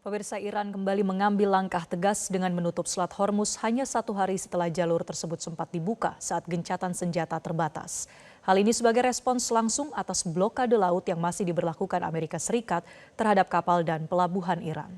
Pemirsa, Iran kembali mengambil langkah tegas dengan menutup Selat Hormuz hanya 1 hari setelah jalur tersebut sempat dibuka saat gencatan senjata terbatas. Hal ini sebagai respons langsung atas blokade laut yang masih diberlakukan Amerika Serikat terhadap kapal dan pelabuhan Iran.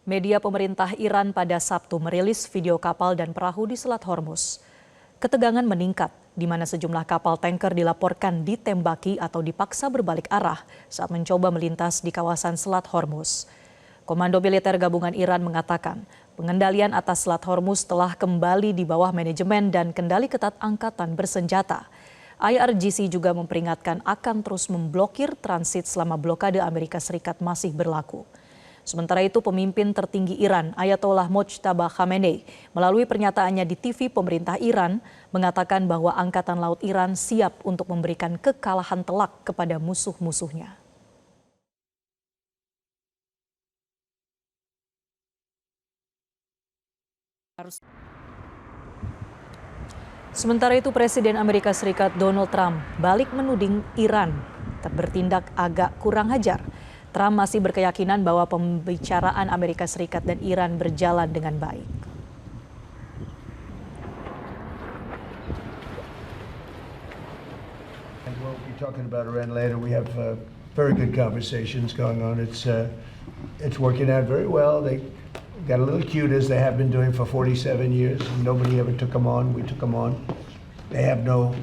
Media pemerintah Iran pada Sabtu merilis video kapal dan perahu di Selat Hormuz. Ketegangan meningkat, di mana sejumlah kapal tanker dilaporkan ditembaki atau dipaksa berbalik arah saat mencoba melintas di kawasan Selat Hormuz. Komando Militer Gabungan Iran mengatakan pengendalian atas Selat Hormuz telah kembali di bawah manajemen dan kendali ketat angkatan bersenjata. IRGC juga memperingatkan akan terus memblokir transit selama blokade Amerika Serikat masih berlaku. Sementara itu, pemimpin tertinggi Iran, Ayatollah Mojtaba Khamenei, melalui pernyataannya di TV pemerintah Iran, mengatakan bahwa Angkatan Laut Iran siap untuk memberikan kekalahan telak kepada musuh-musuhnya. Sementara itu, Presiden Amerika Serikat Donald Trump balik menuding Iran bertindak agak kurang ajar. Trump masih berkeyakinan bahwa pembicaraan Amerika Serikat dan Iran berjalan dengan baik. And we'll be talking about Iran later. We have very good conversations going on. It's working out very well. They got a little cute, as they have been doing for 47 years. Nobody ever took them on. We took them on. They have no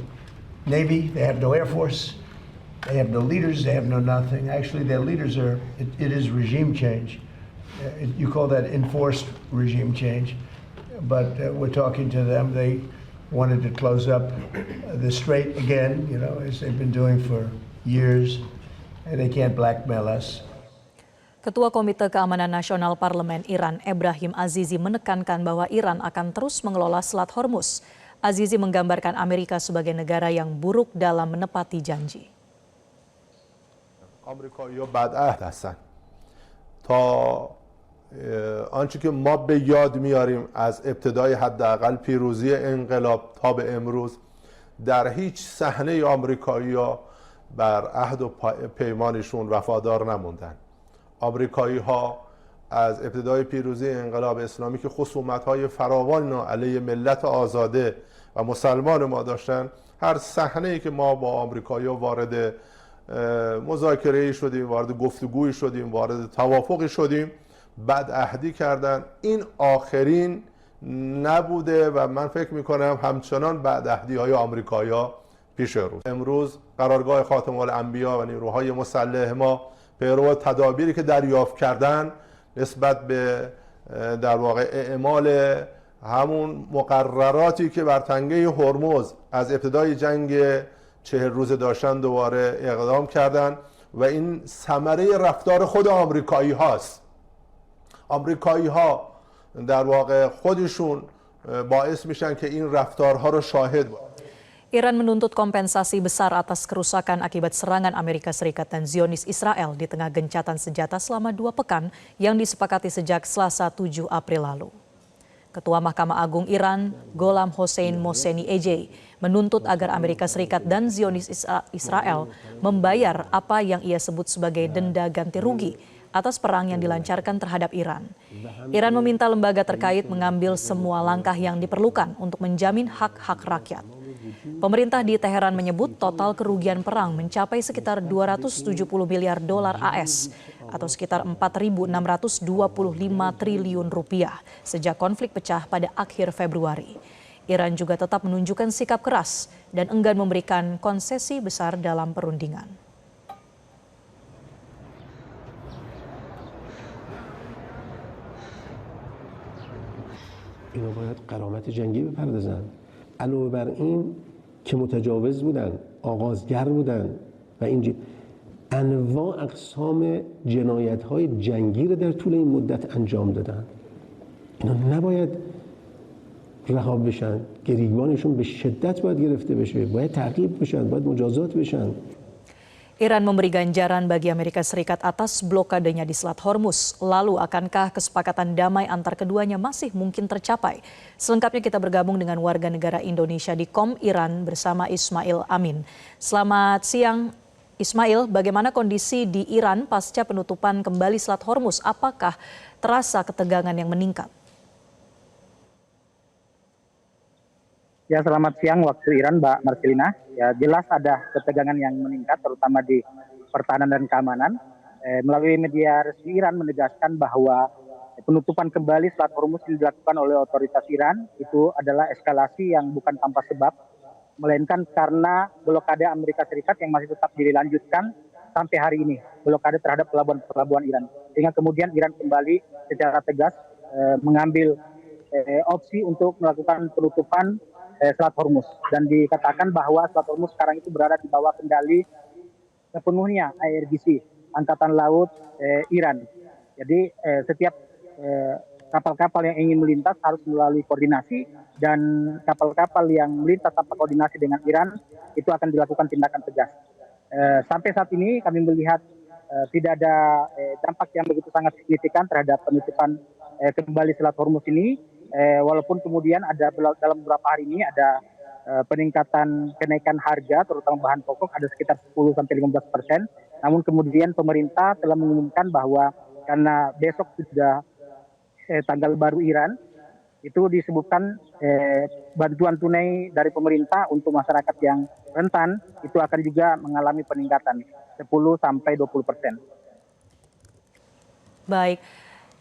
Navy. They have no Air Force. They have no leaders, they have no nothing. Actually, their leaders it is regime change. You call that enforced regime change. But we're talking to them. They wanted to close up the strait again, as they've been doing for years. And they can't blackmail us. Ketua Komite Keamanan Nasional Parlemen Iran, Ebrahim Azizi, menekankan bahwa Iran akan terus mengelola Selat Hormuz. Azizi menggambarkan Amerika sebagai negara yang buruk dalam menepati janji. آمریکایی‌ها بدعهد هستند تا آنچه که ما به یاد میاریم از ابتدای حداقل پیروزی انقلاب تا به امروز در هیچ صحنه آمریکایی‌ها بر عهد و پیمانشون وفادار نموندن. آمریکایی‌ها از ابتدای پیروزی انقلاب اسلامی که خصومت‌های فراوان علیه ملت آزاده و مسلمان ما داشتن، هر صحنه‌ای که ما با آمریکایی‌ها وارد مذاکره شدیم، وارد گفتگوی شدیم، وارد توافقی شدیم، بدعهدی کردن. این آخرین نبوده و من فکر میکنم همچنان بدعهدی‌های آمریکایی‌ها پیش روز. امروز قرارگاه خاتم الانبیا و نیروهای مسلح ما پیرو تدابیری که دریافت کردن نسبت به در واقع اعمال همون مقرراتی که بر تنگه هرمز از ابتدای جنگ 40 روزه داشتن دوباره اقدام کردن و این ثمره رفتار خود آمریکایی هاست. آمریکایی ها در واقع خودشون باعث میشن که این رفتارها رو شاهد باشن. Iran menuntut kompensasi besar atas kerusakan akibat serangan Amerika Serikat dan Zionis Israel di tengah gencatan senjata selama 2 pekan yang disepakati sejak Selasa 7 April lalu. Ketua Mahkamah Agung Iran, Gholam Hossein Mohseni Ejei, menuntut agar Amerika Serikat dan Zionis Israel membayar apa yang ia sebut sebagai denda ganti rugi atas perang yang dilancarkan terhadap Iran. Iran meminta lembaga terkait mengambil semua langkah yang diperlukan untuk menjamin hak-hak rakyat. Pemerintah di Teheran menyebut total kerugian perang mencapai sekitar 270 miliar dolar AS atau sekitar 4.625 triliun rupiah sejak konflik pecah pada akhir Februari. Iran juga tetap menunjukkan sikap keras dan enggan memberikan konsesi besar dalam perundingan. اینا باید غرامت جنگی بپردازن. علاوه بر این که متجاوز بودن، آغازگر بودن و این انواع اقسام جنایت‌های جنگی رو در طول این مدت انجام دادن. اینا نباید رها بشن. گریبانشون به شدت باید گرفته بشه، باید تعقیب بشن، باید مجازات بشن. Iran memberi ganjaran bagi Amerika Serikat atas blokadenya di Selat Hormuz. Lalu akankah kesepakatan damai antar keduanya masih mungkin tercapai? Selengkapnya kita bergabung dengan warga negara Indonesia di KOM Iran bersama Ismail Amin. Selamat siang Ismail, bagaimana kondisi di Iran pasca penutupan kembali Selat Hormuz? Apakah terasa ketegangan yang meningkat? Ya, selamat siang waktu Iran, Mbak Marcelina. Ya, jelas ada ketegangan yang meningkat, terutama di pertahanan dan keamanan. Melalui media resmi Iran menegaskan bahwa penutupan kembali Selat Hormuz yang dilakukan oleh otoritas Iran itu adalah eskalasi yang bukan tanpa sebab, melainkan karena blokade Amerika Serikat yang masih tetap dilanjutkan sampai hari ini. Blokade terhadap pelabuhan-pelabuhan Iran. Sehingga kemudian Iran kembali secara tegas mengambil opsi untuk melakukan penutupan Selat Hormuz, dan dikatakan bahwa Selat Hormuz sekarang itu berada di bawah kendali sepenuhnya IRGC, Angkatan Laut Iran. Jadi setiap kapal-kapal yang ingin melintas harus melalui koordinasi, dan kapal-kapal yang melintas tanpa koordinasi dengan Iran itu akan dilakukan tindakan tegas. Sampai saat ini kami melihat tidak ada dampak yang begitu sangat signifikan terhadap penutupan kembali Selat Hormuz ini. Walaupun kemudian ada dalam beberapa hari ini ada peningkatan kenaikan harga, terutama bahan pokok, ada sekitar 10-15%. Namun kemudian pemerintah telah mengumumkan bahwa karena besok sudah tanggal baru Iran, itu disebutkan bantuan tunai dari pemerintah untuk masyarakat yang rentan itu akan juga mengalami peningkatan 10-20%. Baik.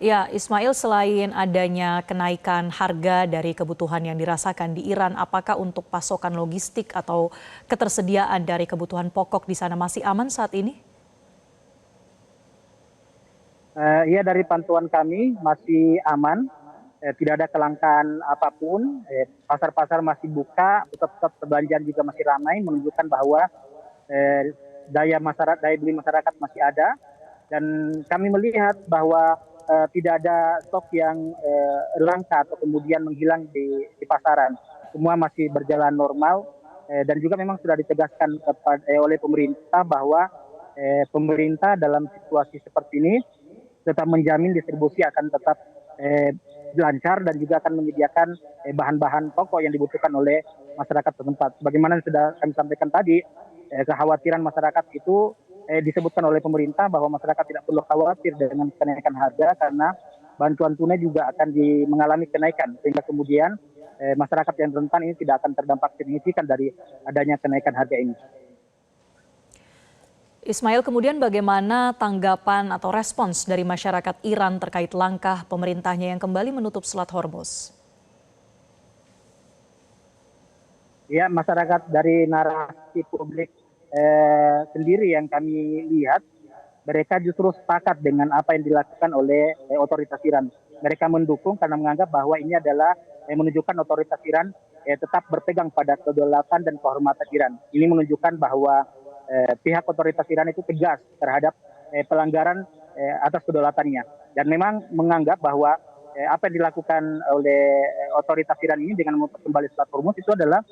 Ya, Ismail, selain adanya kenaikan harga dari kebutuhan yang dirasakan di Iran, apakah untuk pasokan logistik atau ketersediaan dari kebutuhan pokok di sana masih aman saat ini? Ya, dari pantauan kami masih aman, tidak ada kelangkaan apapun, pasar-pasar masih buka, pusat-pusat perbelanjaan juga masih ramai, menunjukkan bahwa daya beli masyarakat masih ada, dan kami melihat bahwa tidak ada stok yang langka atau kemudian menghilang di pasaran. Semua masih berjalan normal, dan juga memang sudah ditegaskan oleh pemerintah bahwa pemerintah dalam situasi seperti ini tetap menjamin distribusi akan tetap lancar, dan juga akan menyediakan bahan-bahan pokok yang dibutuhkan oleh masyarakat setempat. Bagaimana sudah kami sampaikan tadi, kekhawatiran masyarakat itu disebutkan oleh pemerintah bahwa masyarakat tidak perlu khawatir dengan kenaikan harga, karena bantuan tunai juga akan mengalami kenaikan, sehingga kemudian masyarakat yang rentan ini tidak akan terdampak signifikan dari adanya kenaikan harga ini. Ismail, kemudian bagaimana tanggapan atau respons dari masyarakat Iran terkait langkah pemerintahnya yang kembali menutup Selat Hormuz? Ya, masyarakat dari narasi publik sendiri yang kami lihat, mereka justru sepakat dengan apa yang dilakukan oleh otoritas Iran. Mereka mendukung karena menganggap bahwa ini adalah menunjukkan otoritas Iran tetap berpegang pada kedaulatan dan kehormatan Iran. Ini menunjukkan bahwa pihak otoritas Iran itu tegas terhadap pelanggaran atas kedaulatannya, dan memang menganggap bahwa apa yang dilakukan oleh otoritas Iran ini dengan kembali Selat Hormuz itu adalah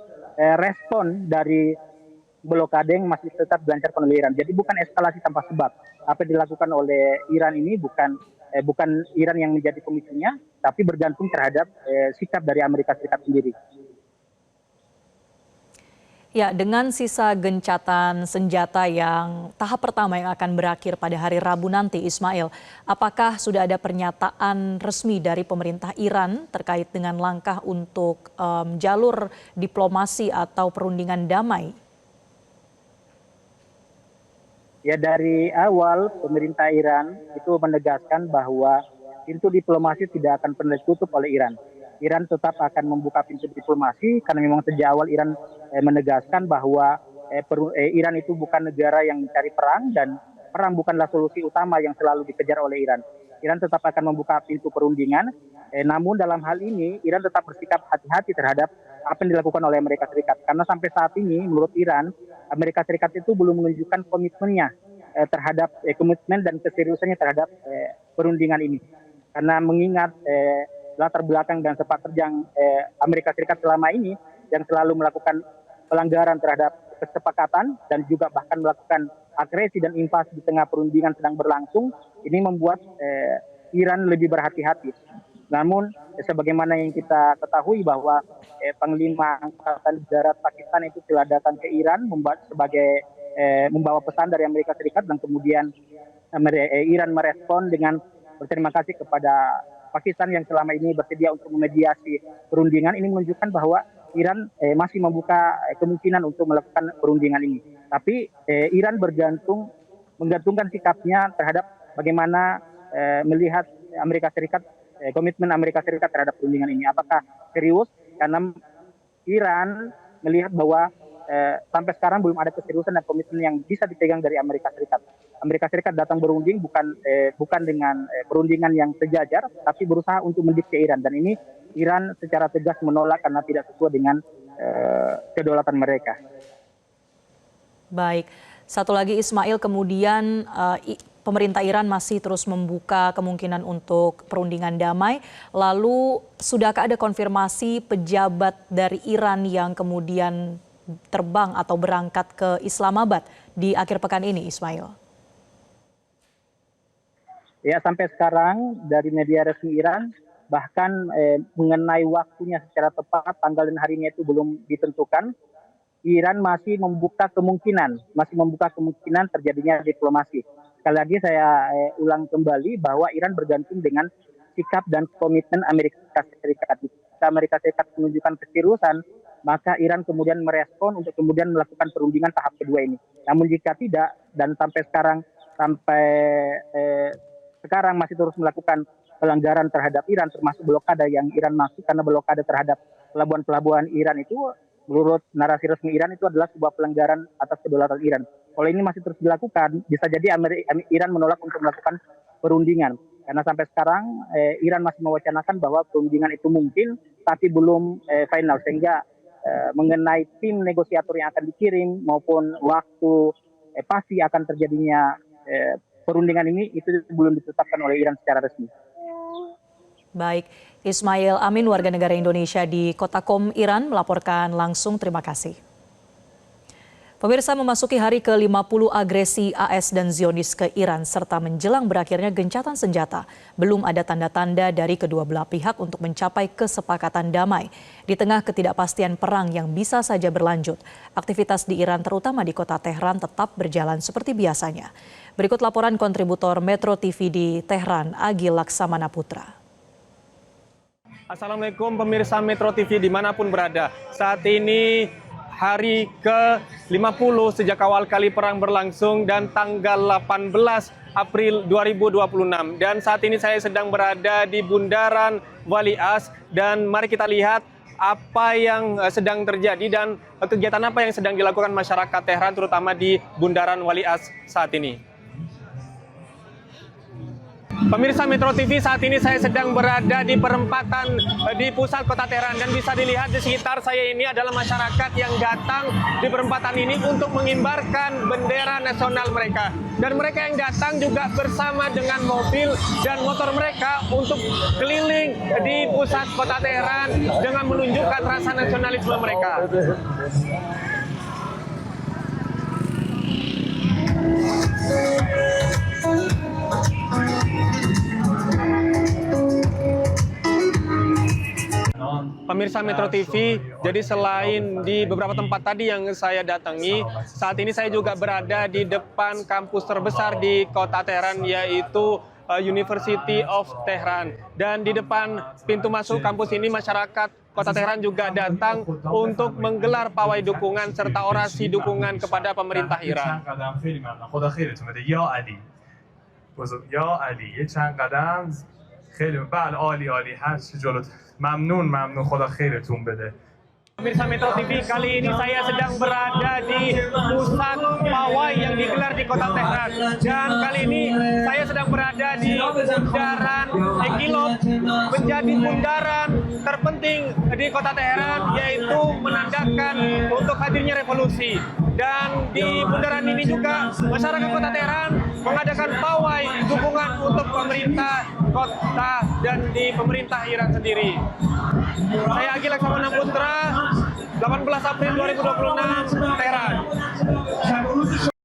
respon dari blokade yang masih tetap dilancarkan oleh Iran. Jadi bukan eskalasi tanpa sebab. Apa yang dilakukan oleh Iran ini bukan Iran yang menjadi pemicunya, tapi bergantung terhadap sikap dari Amerika Serikat sendiri. Ya, dengan sisa gencatan senjata yang tahap pertama yang akan berakhir pada hari Rabu nanti, Ismail, apakah sudah ada pernyataan resmi dari pemerintah Iran terkait dengan langkah untuk jalur diplomasi atau perundingan damai? Ya, dari awal pemerintah Iran itu menegaskan bahwa pintu diplomasi tidak akan pernah ditutup oleh Iran. Iran tetap akan membuka pintu diplomasi, karena memang sejak awal Iran menegaskan bahwa Iran itu bukan negara yang mencari perang, dan perang bukanlah solusi utama yang selalu dikejar oleh Iran. Iran tetap akan membuka pintu perundingan, namun dalam hal ini Iran tetap bersikap hati-hati terhadap apa yang dilakukan oleh Amerika Serikat. Karena sampai saat ini menurut Iran, Amerika Serikat itu belum menunjukkan komitmennya terhadap komitmen dan keseriusannya terhadap perundingan ini. Karena mengingat latar belakang dan sepak terjang Amerika Serikat selama ini yang selalu melakukan pelanggaran terhadap kesepakatan dan juga bahkan melakukan agresi dan invasi di tengah perundingan sedang berlangsung, ini membuat Iran lebih berhati-hati. Namun sebagaimana yang kita ketahui bahwa Panglima Angkatan Darat Pakistan itu telah datang ke Iran sebagai membawa pesan dari Amerika Serikat dan kemudian Iran merespon dengan berterima kasih kepada Pakistan yang selama ini bersedia untuk memediasi perundingan. Ini menunjukkan bahwa Iran masih membuka kemungkinan untuk melakukan perundingan ini. Tapi Iran menggantungkan sikapnya terhadap bagaimana melihat Amerika Serikat, komitmen Amerika Serikat terhadap perundingan ini. Apakah serius? Karena Iran melihat bahwa sampai sekarang belum ada keseriusan dan komitmen yang bisa dipegang dari Amerika Serikat. Amerika Serikat datang berunding bukan dengan perundingan yang sejajar, tapi berusaha untuk mendikte Iran. Dan ini Iran secara tegas menolak karena tidak sesuai dengan kedaulatan mereka. Baik, satu lagi Ismail, kemudian pemerintah Iran masih terus membuka kemungkinan untuk perundingan damai. Lalu sudahkah ada konfirmasi pejabat dari Iran yang kemudian terbang atau berangkat ke Islamabad di akhir pekan ini, Ismail? Ya, sampai sekarang dari media resmi Iran bahkan mengenai waktunya secara tepat, tanggal dan harinya itu belum ditentukan. Iran masih membuka kemungkinan terjadinya diplomasi. Sekali lagi saya ulang kembali bahwa Iran bergantung dengan sikap dan komitmen Amerika Serikat. Jika Amerika Serikat menunjukkan keseriusan, maka Iran kemudian merespon untuk kemudian melakukan perundingan tahap kedua ini. Namun jika tidak, dan sampai sekarang masih terus melakukan pelanggaran terhadap Iran, termasuk blokade yang Iran maksud, karena blokade terhadap pelabuhan-pelabuhan Iran itu menurut narasi resmi Iran itu adalah sebuah pelanggaran atas kedaulatan Iran. Kalau ini masih terus dilakukan, bisa jadi Iran menolak untuk melakukan perundingan. Karena sampai sekarang Iran masih mewacanakan bahwa perundingan itu mungkin, tapi belum final. Sehingga mengenai tim negosiator yang akan dikirim maupun waktu pasti akan terjadinya perundingan ini itu belum ditetapkan oleh Iran secara resmi. Baik, Ismail Amin, warga negara Indonesia di Kota Qom, Iran, melaporkan langsung. Terima kasih. Pemirsa, memasuki hari ke-50 agresi AS dan Zionis ke Iran serta menjelang berakhirnya gencatan senjata, belum ada tanda-tanda dari kedua belah pihak untuk mencapai kesepakatan damai. Di tengah ketidakpastian perang yang bisa saja berlanjut, aktivitas di Iran terutama di kota Tehran tetap berjalan seperti biasanya. Berikut laporan kontributor Metro TV di Tehran, Agi Laksamana Putra. Assalamualaikum pemirsa Metro TV dimanapun berada. Saat ini hari ke-50 sejak awal kali perang berlangsung dan tanggal 18 April 2026. Dan saat ini saya sedang berada di Bundaran Wali As dan mari kita lihat apa yang sedang terjadi dan kegiatan apa yang sedang dilakukan masyarakat Tehran terutama di Bundaran Wali As saat ini. Pemirsa Metro TV, saat ini saya sedang berada di perempatan di pusat kota Tehran dan bisa dilihat di sekitar saya ini adalah masyarakat yang datang di perempatan ini untuk mengimbarkan bendera nasional mereka. Dan mereka yang datang juga bersama dengan mobil dan motor mereka untuk keliling di pusat kota Tehran dengan menunjukkan rasa nasionalisme mereka. Pemirsa Metro TV, jadi selain di beberapa tempat tadi yang saya datangi, saat ini saya juga berada di depan kampus terbesar di kota Tehran, yaitu University of Tehran. Dan di depan pintu masuk kampus ini, masyarakat kota Tehran juga datang untuk menggelar pawai dukungan serta orasi dukungan kepada pemerintah Iran. ممنون خدا خیرتون بده. Pemirsa Metro TV, kali ini saya sedang berada di pusat pawai yang digelar di kota Tehran. Dan kali ini saya sedang berada di bundaran Ekilop, menjadi bundaran terpenting di kota Tehran, yaitu menandakan untuk hadirnya revolusi. Dan di bundaran ini juga masyarakat kota Tehran mengadakan pawai dukungan untuk pemerintah kota dan di pemerintah Iran sendiri. Saya Agi Laksamana Putra, 18 April 2026, Tehran.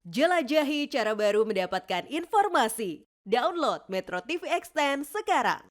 Jelajahi cara baru mendapatkan informasi. Download Metro TV Extend sekarang.